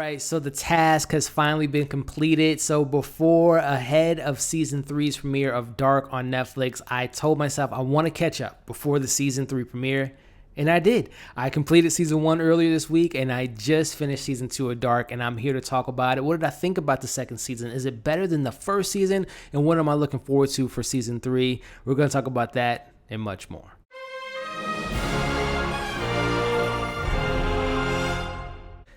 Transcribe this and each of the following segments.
right, so the task has finally been completed. So ahead of season 3's premiere of Dark on Netflix, I told myself I want to catch up before the season 3 premiere. And I did. I completed season 1 earlier this week, and I just finished season 2 of Dark, and I'm here to talk about it. What did I think about the second season? Is it better than the first season? And what am I looking forward to for season 3? We're going to talk about that and much more.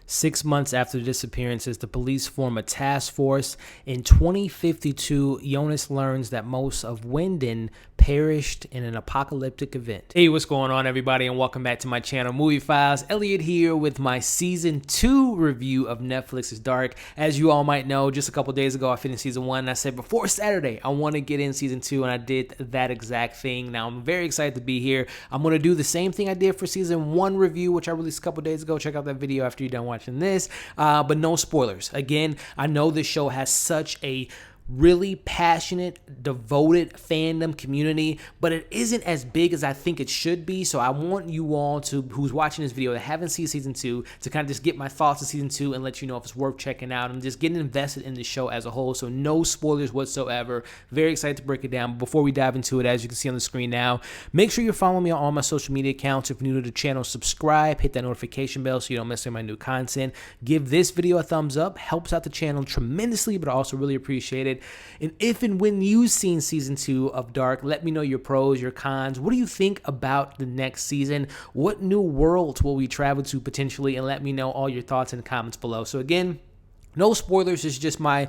Six months after the disappearances, the police form a task force. In 2052, Jonas learns that most of Winden perished in an apocalyptic event. Hey, what's going on, everybody, and welcome back to my channel, Movie Files. Elliot here with my season 2 review of Netflix's Dark. As you all might know, just a couple days ago, I finished season 1, and I said before Saturday, I want to get in season 2, and I did that exact thing. Now, I'm very excited to be here. I'm going to do the same thing I did for season 1 review, which I released a couple days ago. Check out that video after you're done watching this, but no spoilers. Again, I know this show has such a really passionate, devoted fandom community, but it isn't as big as I think it should be. So I want you all to, who's watching this video that haven't seen season 2, to kind of just get my thoughts on season 2 and let you know if it's worth checking out and just getting invested in the show as a whole. So no spoilers whatsoever. Very excited to break it down. But before we dive into it, as you can see on the screen now, make sure you're following me on all my social media accounts. If you're new to the channel, subscribe, hit that notification bell so you don't miss any of my new content. Give this video a thumbs up. Helps out the channel tremendously, but I also really appreciate it. And if and when you've seen season 2 of Dark, let me know your pros, your cons. What do you think about the next season? What new worlds will we travel to potentially? And let me know all your thoughts in the comments below. So again, no spoilers. It's just I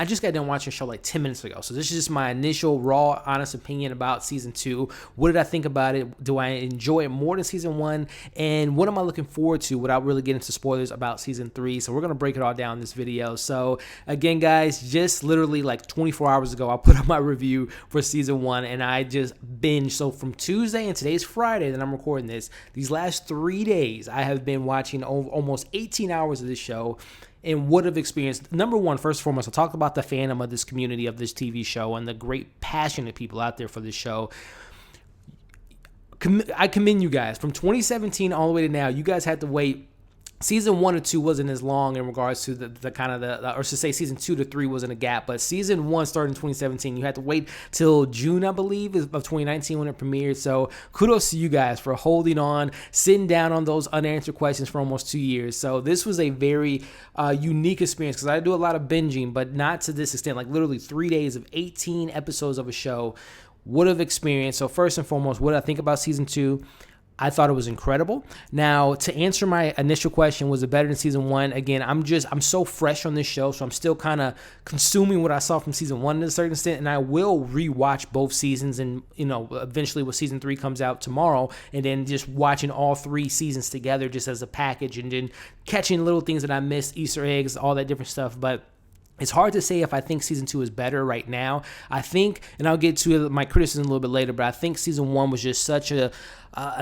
just got done watching the show like 10 minutes ago. So this is just my initial raw, honest opinion about season 2. What did I think about it? Do I enjoy it more than season 1? And what am I looking forward to without really getting into spoilers about season 3? So we're going to break it all down in this video. So again, guys, just literally like 24 hours ago, I put up my review for season 1 and I just binged. So from Tuesday, and today's Friday that I'm recording this, these last 3 days, I have been watching almost 18 hours of this show. And would have experienced, number one, first and foremost, I talked about the fandom of this community of this TV show and the great passionate people out there for this show. I commend you guys. From 2017 all the way to now, you guys had to wait. Season 1 or 2 wasn't as long in regards to the kind of or to say season 2 to 3 wasn't a gap, but season 1 started in 2017. You had to wait till June, I believe, of 2019 when it premiered. So kudos to you guys for holding on, sitting down on those unanswered questions for almost 2 years. So this was a very unique experience because I do a lot of binging, but not to this extent, like literally 3 days of 18 episodes of a show would have experienced. So first and foremost, what did I think about season 2? I thought it was incredible. Now, to answer my initial question, was it better than season 1? Again, I'm so fresh on this show, so I'm still kind of consuming what I saw from season 1 to a certain extent, and I will rewatch both seasons and, eventually when season 3 comes out tomorrow, and then just watching all 3 seasons together just as a package and then catching little things that I missed, Easter eggs, all that different stuff. But it's hard to say if I think season 2 is better right now. I think, and I'll get to my criticism a little bit later, but I think season 1 was just such an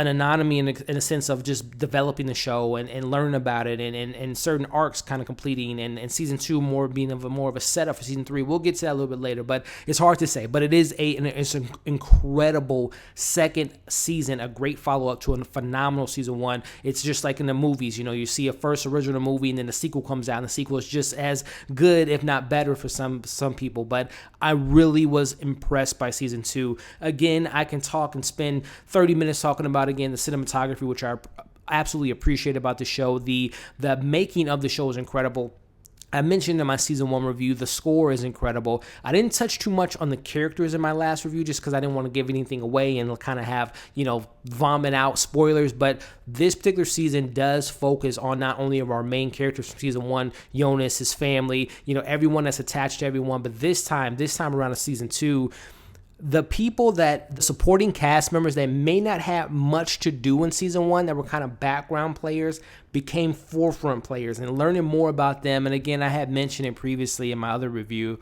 anatomy in a sense of just developing the show and learning about it and certain arcs kind of completing, and season 2 more being more of a setup for season 3. We'll get to that a little bit later, but it's hard to say. But it is it's an incredible second season, a great follow-up to a phenomenal season 1. It's just like in the movies, you see a first original movie and then the sequel comes out, and the sequel is just as good, if not better for some people. But I really was impressed by season 2. Again, I can talk and spend 30 minutes talking about, again, the cinematography, which I absolutely appreciate about the show. The making of the show is incredible. I mentioned in my season 1 review, the score is incredible. I didn't touch too much on the characters in my last review just because I didn't want to give anything away and kind of have, vomit out spoilers. But this particular season does focus on not only of our main characters from season 1, Jonas, his family, everyone that's attached to everyone. But this time around in season 2, the supporting cast members that may not have much to do in season 1, that were kind of background players, became forefront players, and learning more about them. And again, I had mentioned it previously in my other review.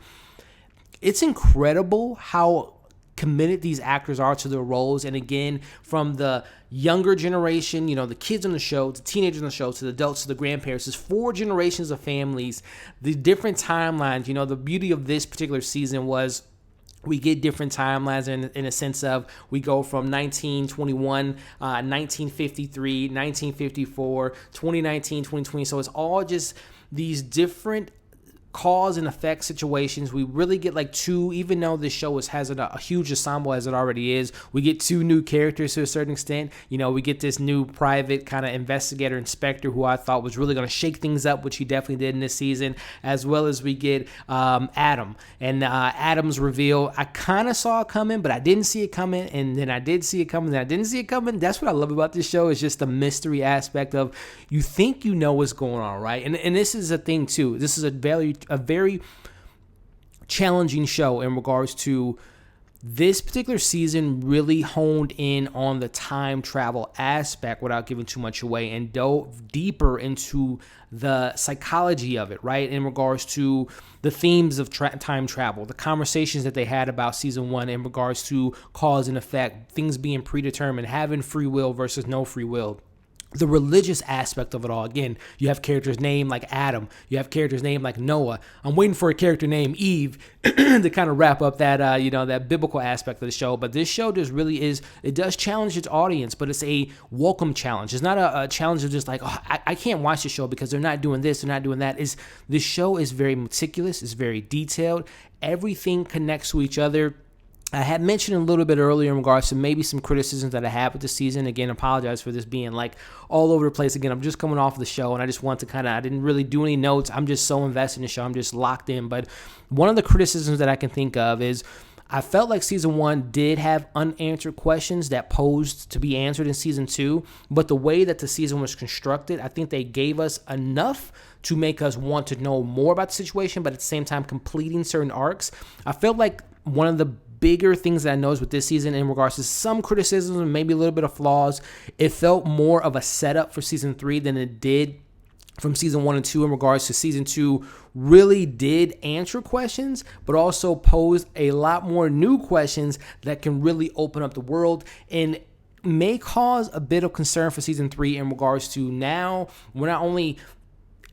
It's incredible how committed these actors are to their roles. And again, from the younger generation, the kids on the show, to teenagers on the show, to the adults, to the grandparents, there's 4 generations of families, the different timelines. The beauty of this particular season was We get different timelines in a sense of we go from 1921, 1953, 1954, 2019, 2020. So it's all just these different cause and effect situations. We really get like two, even though this show has a huge ensemble as it already is, we get two new characters to a certain extent. We get this new private kind of investigator inspector who I thought was really going to shake things up, which he definitely did in this season, as well as we get Adam. And Adam's reveal, I kind of saw it coming, but I didn't see it coming, and then I did see it coming, and I didn't see it coming. That's what I love about this show, is just the mystery aspect of you think you know what's going on, right? And this is a thing too. This is a very challenging show in regards to this particular season. Really honed in on the time travel aspect without giving too much away, and dove deeper into the psychology of it, right? In regards to the themes of time travel, the conversations that they had about season 1 in regards to cause and effect, things being predetermined, having free will versus no free will. The religious aspect of it all. Again, you have characters named like Adam. You have characters named like Noah. I'm waiting for a character named Eve to kind of wrap up that, that biblical aspect of the show. But this show just really is, it does challenge its audience, but it's a welcome challenge. It's not a challenge of just like, oh, I can't watch the show because they're not doing this, they're not doing that. This show is very meticulous. It's very detailed. Everything connects to each other. I had mentioned a little bit earlier in regards to maybe some criticisms that I have with the season. Again, apologize for this being like all over the place. Again, I'm just coming off of the show, and I just want to I didn't really do any notes. I'm just so invested in the show. I'm just locked in. But one of the criticisms that I can think of is I felt like season 1 did have unanswered questions that posed to be answered in season 2. But the way that the season was constructed, I think they gave us enough to make us want to know more about the situation, but at the same time completing certain arcs. I felt like one of the bigger things that I noticed with this season in regards to some criticisms and maybe a little bit of flaws, it felt more of a setup for season 3 than it did from season 1 and 2 in regards to season 2 really did answer questions, but also posed a lot more new questions that can really open up the world and may cause a bit of concern for season 3 in regards to now we're not only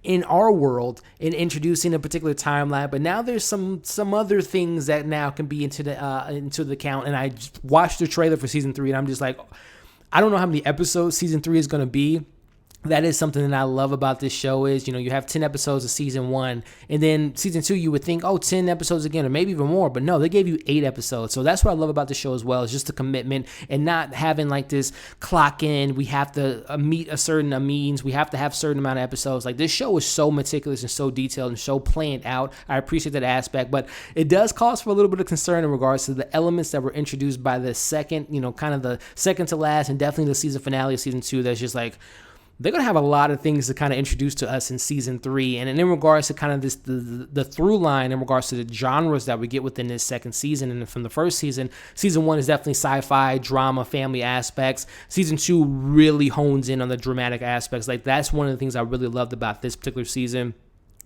in our world in introducing a particular timeline, but now there's some other things that now can be into the count. And I just watched the trailer for season 3, and I'm just like, I don't know how many episodes season 3 is going to be. That is something that I love about this show is, you have 10 episodes of season 1, and then season 2, you would think, 10 episodes again, or maybe even more, but no, they gave you 8 episodes. So that's what I love about the show as well, is just the commitment and not having like this clock in, we have to meet a certain means, we have to have a certain amount of episodes. Like this show is so meticulous and so detailed and so planned out. I appreciate that aspect, but it does cause for a little bit of concern in regards to the elements that were introduced by the second, kind of the second to last, and definitely the season finale of season 2. That's just like, they're going to have a lot of things to kind of introduce to us in season 3. And in regards to kind of this, the through line in regards to the genres that we get within this second season. And from the first season 1 is definitely sci-fi, drama, family aspects. Season 2 really hones in on the dramatic aspects. Like that's one of the things I really loved about this particular season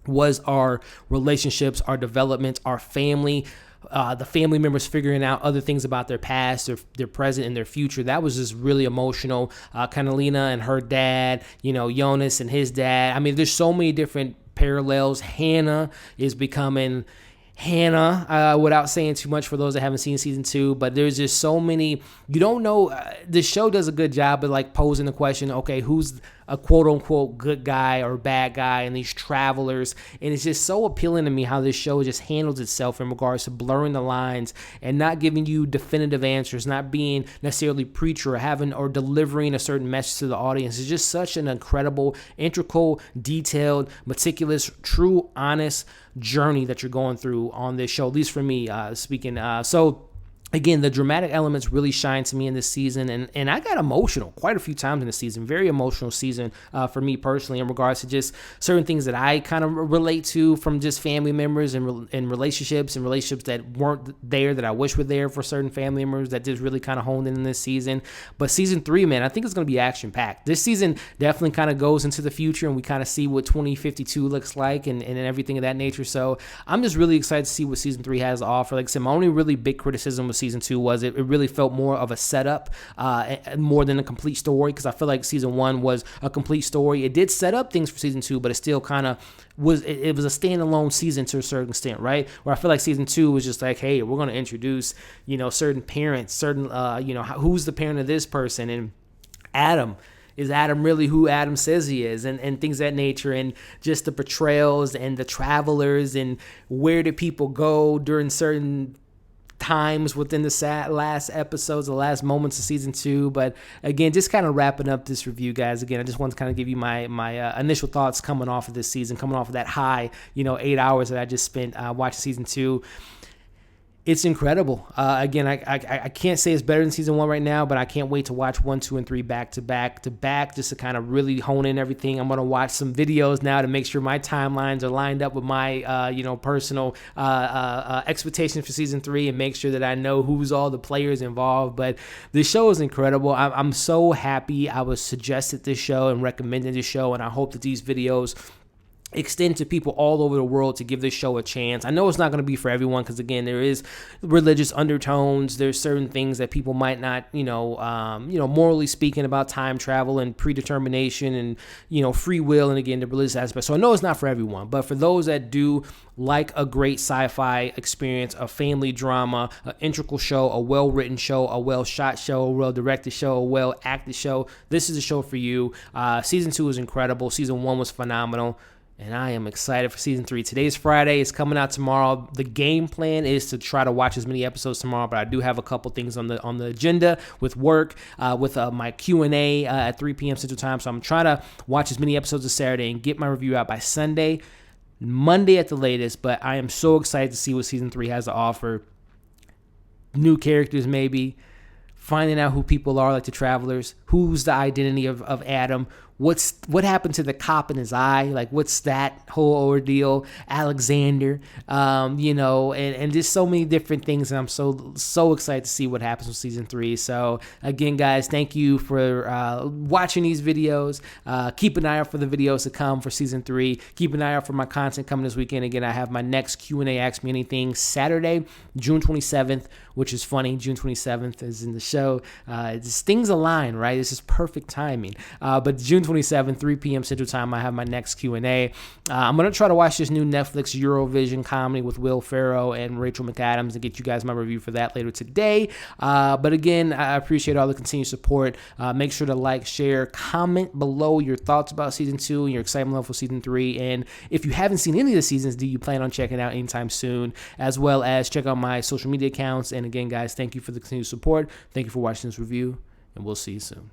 was our relationships, our development, our family, the family members figuring out other things about their past, their present, and their future. That was just really emotional. Catalina and her dad, Jonas and his dad. I mean, there's so many different parallels. Hannah is becoming Hannah, without saying too much for those that haven't seen season 2, but there's just so many, you don't know, the show does a good job of like posing the question, okay, who's a quote unquote good guy or bad guy and these travelers, and it's just so appealing to me how this show just handles itself in regards to blurring the lines and not giving you definitive answers, not being necessarily preacher or having or delivering a certain message to the audience. It's just such an incredible, integral, detailed, meticulous, true, honest journey that you're going through on this show, at least for me speaking. So again, the dramatic elements really shine to me in this season, and I got emotional quite a few times in the season. Very emotional season for me personally in regards to just certain things that I kind of relate to from just family members and relationships that weren't there that I wish were there for certain family members that just really kind of honed in this season. But season 3, man, I think it's going to be action-packed. This season definitely kind of goes into the future, and we kind of see what 2052 looks like and everything of that nature. So I'm just really excited to see what season 3 has to offer. Like I said, my only really big criticism was what season 2 was. It really felt more of a setup more than a complete story, because I feel like season 1 was a complete story. It did set up things for season 2, but it still kind of was a standalone season to a certain extent, right? Where I feel like season 2 was just like, hey, we're going to introduce, certain parents, certain, who's the parent of this person, and Adam. Is Adam really who Adam says he is, and things of that nature, and just the portrayals and the travelers, and where do people go during certain times within the last episodes, the last moments of season 2. But again, just kind of wrapping up this review, guys. Again, I just want to kind of give you my initial thoughts coming off of this season, coming off of that high, 8 hours that I just spent watching season 2. It's incredible. Again, I can't say it's better than season 1 right now, but I can't wait to watch 1, 2, and 3 back to back, just to kind of really hone in everything. I'm going to watch some videos now to make sure my timelines are lined up with my, personal expectations for season 3, and make sure that I know who's all the players involved. But this show is incredible. I'm so happy I was suggested this show and recommended this show, and I hope that these videos extend to people all over the world to give this show a chance. I know it's not going to be for everyone, because again, there is religious undertones. There's certain things that people might not, morally speaking, about time travel and predetermination and, free will, and again, the religious aspect. So I know it's not for everyone, but for those that do like a great sci-fi experience, a family drama, an integral show, a well-written show, a well-shot show, a well-directed show, a well-acted show, this is a show for you. Season 2 is incredible. Season 1 was phenomenal. And I am excited for season 3. Today's Friday. It's coming out tomorrow. The game plan is to try to watch as many episodes tomorrow, but I do have a couple things on the agenda with work, with my Q&A at 3 p.m. Central Time. So I'm trying to watch as many episodes as Saturday and get my review out by Sunday, Monday at the latest. But I am so excited to see what season 3 has to offer. New characters, maybe. Finding out who people are, like the travelers. Who's the identity of Adam? What happened to the cop in his eye? Like, what's that whole ordeal? Alexander, and just so many different things. And I'm so excited to see what happens with season 3. So again, guys, thank you for watching these videos. Keep an eye out for the videos to come for season 3. Keep an eye out for my content coming this weekend. Again, I have my next Q&A Ask Me Anything Saturday, June 27th, which is funny. June 27th is in the show. Just things align, right? This is perfect timing. But June 27th, 3 p.m. Central Time, I have my next Q&A. I'm going to try to watch this new Netflix Eurovision comedy with Will Ferrell and Rachel McAdams and get you guys my review for that later today. But again, I appreciate all the continued support. Make sure to like, share, comment below your thoughts about season 2 and your excitement level for season 3. And if you haven't seen any of the seasons, do you plan on checking out anytime soon? As well as check out my social media accounts. And again, guys, thank you for the continued support. Thank you for watching this review, and we'll see you soon.